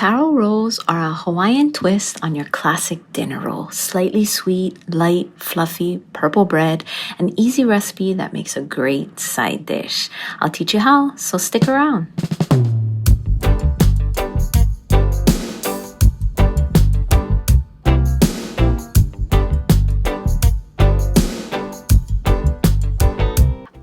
Taro rolls are a Hawaiian twist on your classic dinner roll. Slightly sweet, light, fluffy, purple bread, an easy recipe that makes a great side dish. I'll teach you how, so stick around.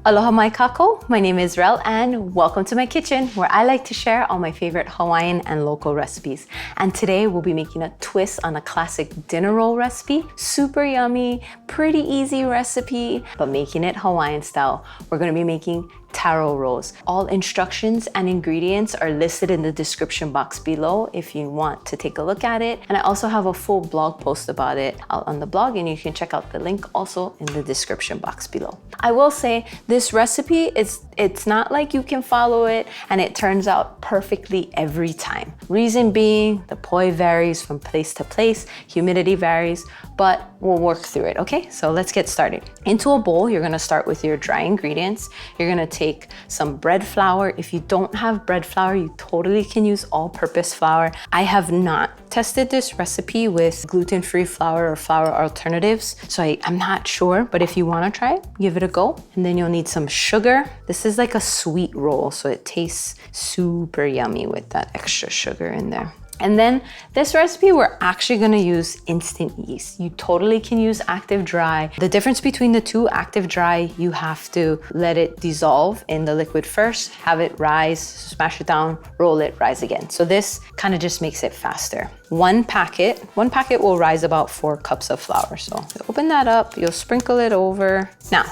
Aloha mai kako, my name is Relle and welcome to my kitchen where I like to share all my favorite Hawaiian and local recipes. And today we'll be making a twist on a classic dinner roll recipe. Super yummy, pretty easy recipe, but making it Hawaiian style. We're gonna be making taro rolls. All instructions and ingredients are listed in the description box below if you want to take a look at it. And I also have a full blog post about it out on the blog, and you can check out the link also in the description box below. I will say this recipe, it's not like you can follow it and it turns out perfectly every time. Reason being, the poi varies from place to place, humidity varies, but we'll work through it, okay? So let's get started. Into a bowl, you're gonna start with your dry ingredients. You're gonna take some bread flour. If you don't have bread flour, you totally can use all-purpose flour. I have not tested this recipe with gluten-free flour or flour alternatives, so I'm not sure, but if you wanna try it, give it a go. And then you'll need some sugar. This is like a sweet roll, so it tastes super yummy with that extra sugar in there. And then this recipe, we're actually gonna use instant yeast. You totally can use active dry. The difference between the two, active dry, you have to let it dissolve in the liquid first, have it rise, smash it down, roll it, rise again. So this kind of just makes it faster. One packet will rise about 4 cups of flour. So you open that up, you'll sprinkle it over. Now,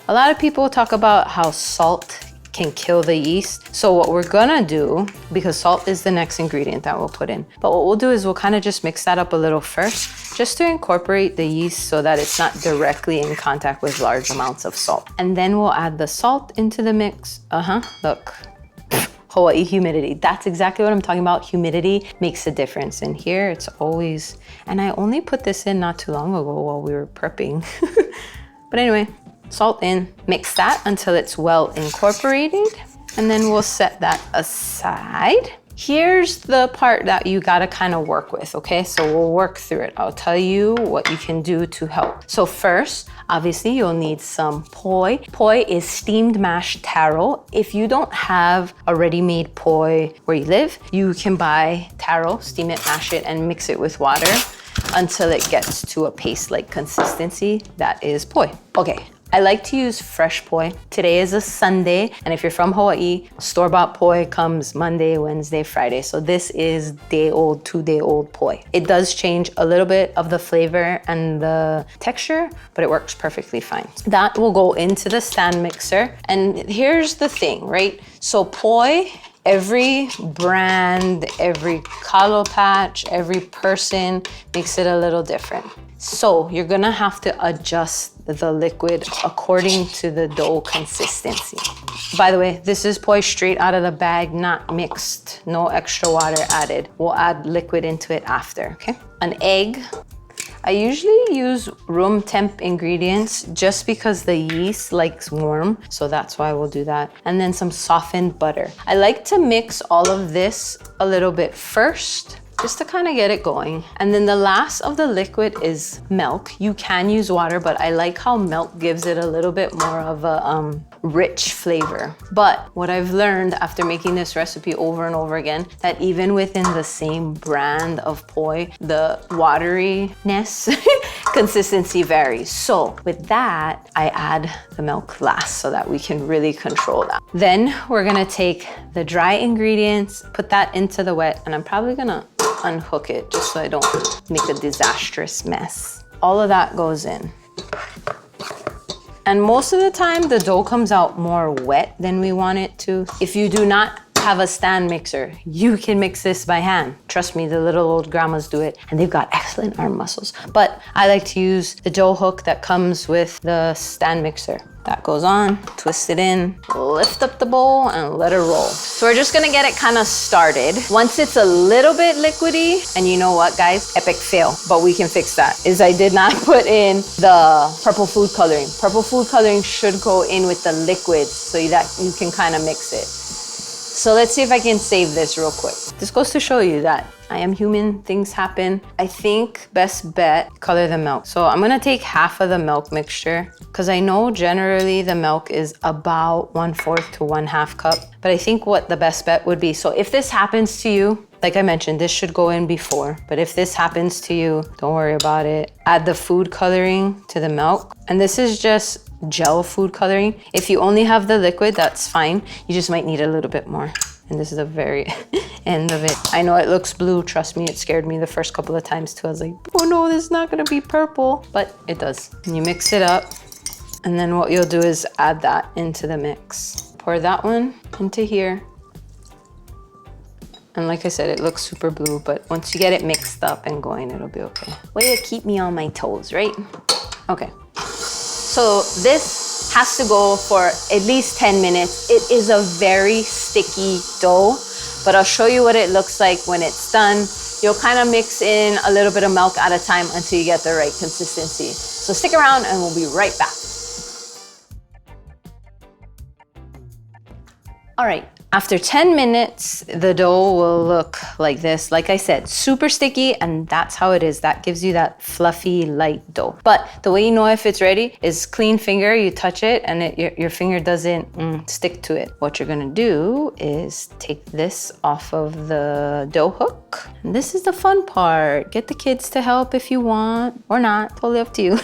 a lot of people talk about how salt can kill the yeast. So what we're gonna do, because salt is the next ingredient that we'll put in, but what we'll do is we'll kind of just mix that up a little first, just to incorporate the yeast so that it's not directly in contact with large amounts of salt. And then we'll add the salt into the mix. Look. Hawaii humidity. That's exactly what I'm talking about. Humidity makes a difference. And here it's always, and I only put this in not too long ago while we were prepping. But anyway, salt in, mix that until it's well incorporated, and then we'll set that aside. Here's the part that you gotta kind of work with, okay? So we'll work through it. I'll tell you what you can do to help. So first, obviously you'll need some poi. Poi is steamed mashed taro. If you don't have a ready-made poi where you live, you can buy taro, steam it, mash it, and mix it with water until it gets to a paste-like consistency. That is poi. Okay. I like to use fresh poi. Today is a Sunday, and if you're from Hawaii, store-bought poi comes Monday, Wednesday, Friday. So this is day-old, 2-day-old poi. It does change a little bit of the flavor and the texture, but it works perfectly fine. That will go into the stand mixer. And here's the thing, right? So poi, every brand, every kalo patch, every person makes it a little different. So you're gonna have to adjust the liquid according to the dough consistency. By the way, this is poi straight out of the bag, not mixed, no extra water added. We'll add liquid into it after, okay? An egg. I usually use room temp ingredients just because the yeast likes warm, so that's why we'll do that. And then some softened butter. I like to mix all of this a little bit first, just to kind of get it going. And then the last of the liquid is milk. You can use water, but I like how milk gives it a little bit more of a rich flavor. But what I've learned after making this recipe over and over again, that even within the same brand of poi, the wateriness consistency varies. So with that, I add the milk last so that we can really control that. Then we're gonna take the dry ingredients, put that into the wet, and I'm probably gonna unhook it just so I don't make a disastrous mess. All of that goes in. And most of the time, the dough comes out more wet than we want it to. If you do not have a stand mixer, you can mix this by hand. Trust me, the little old grandmas do it, and they've got excellent arm muscles. But I like to use the dough hook that comes with the stand mixer. That goes on, twist it in, lift up the bowl, and let it roll. So we're just gonna get it kind of started. Once it's a little bit liquidy, and you know what, guys? Epic fail, but we can fix that, is I did not put in the purple food coloring. Purple food coloring should go in with the liquid so that you can kind of mix it. So let's see if I can save this real quick. This goes to show you that I am human, things happen. I think best bet, color the milk. So I'm gonna take half of the milk mixture because I know generally the milk is about 1/4 to 1/2 cup. But I think what the best bet would be, so if this happens to you, like I mentioned, this should go in before, but if this happens to you, don't worry about it. Add the food coloring to the milk. And this is just gel food coloring. If you only have the liquid, that's fine. You just might need a little bit more. And this is the very end of it. I know it looks blue. Trust me, it scared me the first couple of times too. I was like, oh no, this is not gonna be purple, but it does. And you mix it up. And then what you'll do is add that into the mix. Pour that one into here. And like I said, it looks super blue, but once you get it mixed up and going, it'll be okay. Way to keep me on my toes, right? Okay. So this has to go for at least 10 minutes. It is a very sticky dough, but I'll show you what it looks like when it's done. You'll kind of mix in a little bit of milk at a time until you get the right consistency. So stick around and we'll be right back. All right. After 10 minutes, the dough will look like this. Like I said, super sticky, and that's how it is. That gives you that fluffy, light dough. But the way you know if it's ready is clean finger. You touch it and your finger doesn't stick to it. What you're gonna do is take this off of the dough hook. And this is the fun part. Get the kids to help if you want, or not, totally up to you.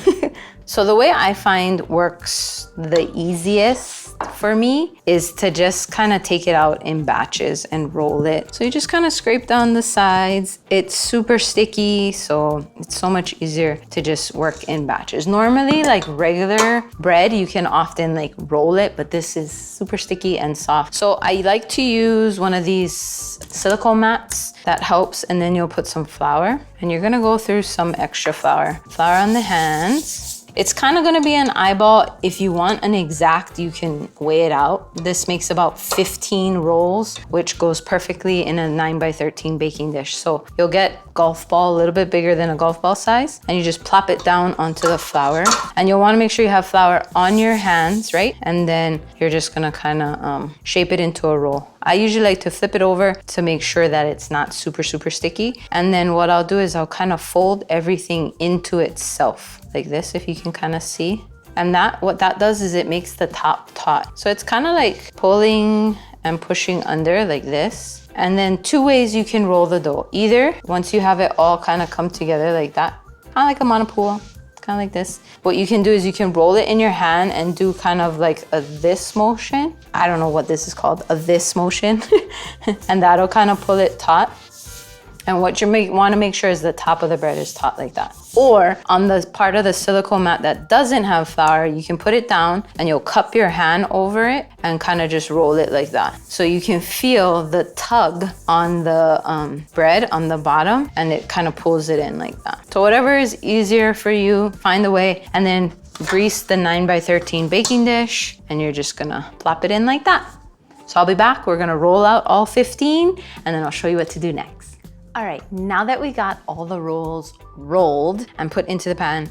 So the way I find works the easiest for me is to just kind of take it out in batches and roll it. So you just kind of scrape down the sides. It's super sticky, so it's so much easier to just work in batches. Normally, like regular bread, you can often like roll it, but this is super sticky and soft. So I like to use one of these silicone mats. That helps, and then you'll put some flour, and you're gonna go through some extra flour. Flour on the hands. It's kind of gonna be an eyeball. If you want an exact, you can weigh it out. This makes about 15 rolls, which goes perfectly in a 9x13 baking dish. So you'll get golf ball, a little bit bigger than a golf ball size, and you just plop it down onto the flour. And you'll wanna make sure you have flour on your hands, right? And then you're just gonna kind of shape it into a roll. I usually like to flip it over to make sure that it's not super, super sticky. And then what I'll do is I'll kind of fold everything into itself like this, if you can kind of see. And what that does is it makes the top taut. So it's kind of like pulling and pushing under like this. And then two ways you can roll the dough. Either once you have it all kind of come together like that, kind of like a monopule, kind of like this. What you can do is you can roll it in your hand and do kind of like a this motion. I don't know what this is called, a this motion. And that'll kind of pull it taut. And what you want to make sure is the top of the bread is taut like that. Or on the part of the silicone mat that doesn't have flour, you can put it down and you'll cup your hand over it and kind of just roll it like that. So you can feel the tug on the bread on the bottom, and it kind of pulls it in like that. So whatever is easier for you, find the way, and then grease the 9x13 baking dish, and you're just gonna plop it in like that. So I'll be back. We're gonna roll out all 15, and then I'll show you what to do next. All right, now that we got all the rolls rolled and put into the pan,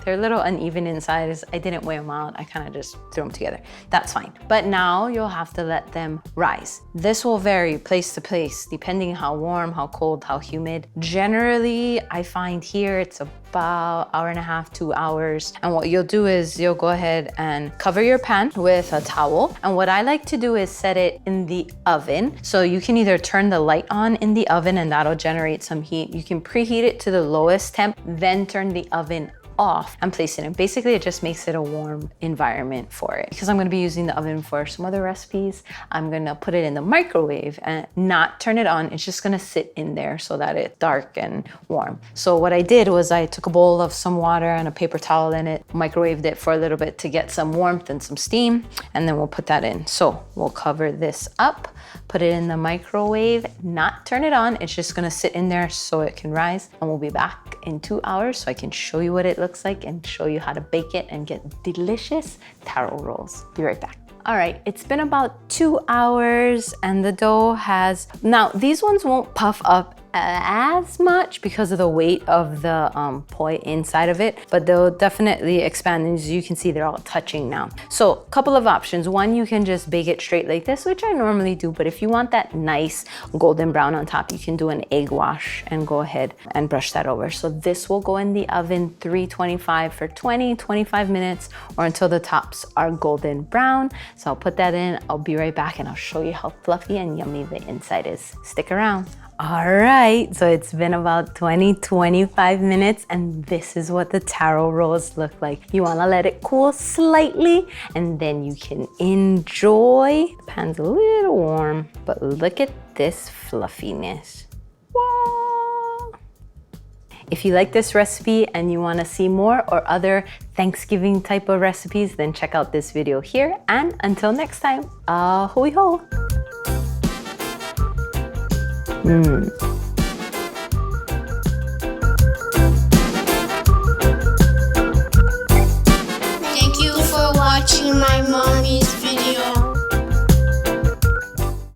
they're a little uneven inside. I didn't weigh them out. I kind of just threw them together. That's fine. But now you'll have to let them rise. This will vary place to place, depending how warm, how cold, how humid. Generally, I find here it's about hour and a half, 2 hours. And what you'll do is you'll go ahead and cover your pan with a towel. And what I like to do is set it in the oven. So you can either turn the light on in the oven and that'll generate some heat. You can preheat it to the lowest temp, then turn the oven off and place it in. Basically, it just makes it a warm environment for it. Because I'm gonna be using the oven for some other recipes, I'm gonna put it in the microwave and not turn it on. It's just gonna sit in there so that it's dark and warm. So what I did was I took a bowl of some water and a paper towel in it, microwaved it for a little bit to get some warmth and some steam, and then we'll put that in. So we'll cover this up, put it in the microwave, not turn it on. It's just gonna sit in there so it can rise, and we'll be back in 2 hours so I can show you what it looks like and show you how to bake it and get delicious taro rolls. Be right back. All right, it's been about 2 hours and the dough has, now these ones won't puff up as much because of the weight of the poi inside of it, but they'll definitely expand. As you can see, they're all touching now. So a couple of options. One, you can just bake it straight like this, which I normally do, but if you want that nice golden brown on top, you can do an egg wash and go ahead and brush that over. So this will go in the oven 325 for 20-25 minutes, or until the tops are golden brown. So I'll put that in, I'll be right back, and I'll show you how fluffy and yummy the inside is. Stick around. All right, so it's been about 20-25 minutes, and this is what the taro rolls look like. You wanna let it cool slightly, and then you can enjoy. The pan's a little warm, but look at this fluffiness. Wow. If you like this recipe and you wanna see more or other Thanksgiving type of recipes, then check out this video here. And until next time, ahoy ho.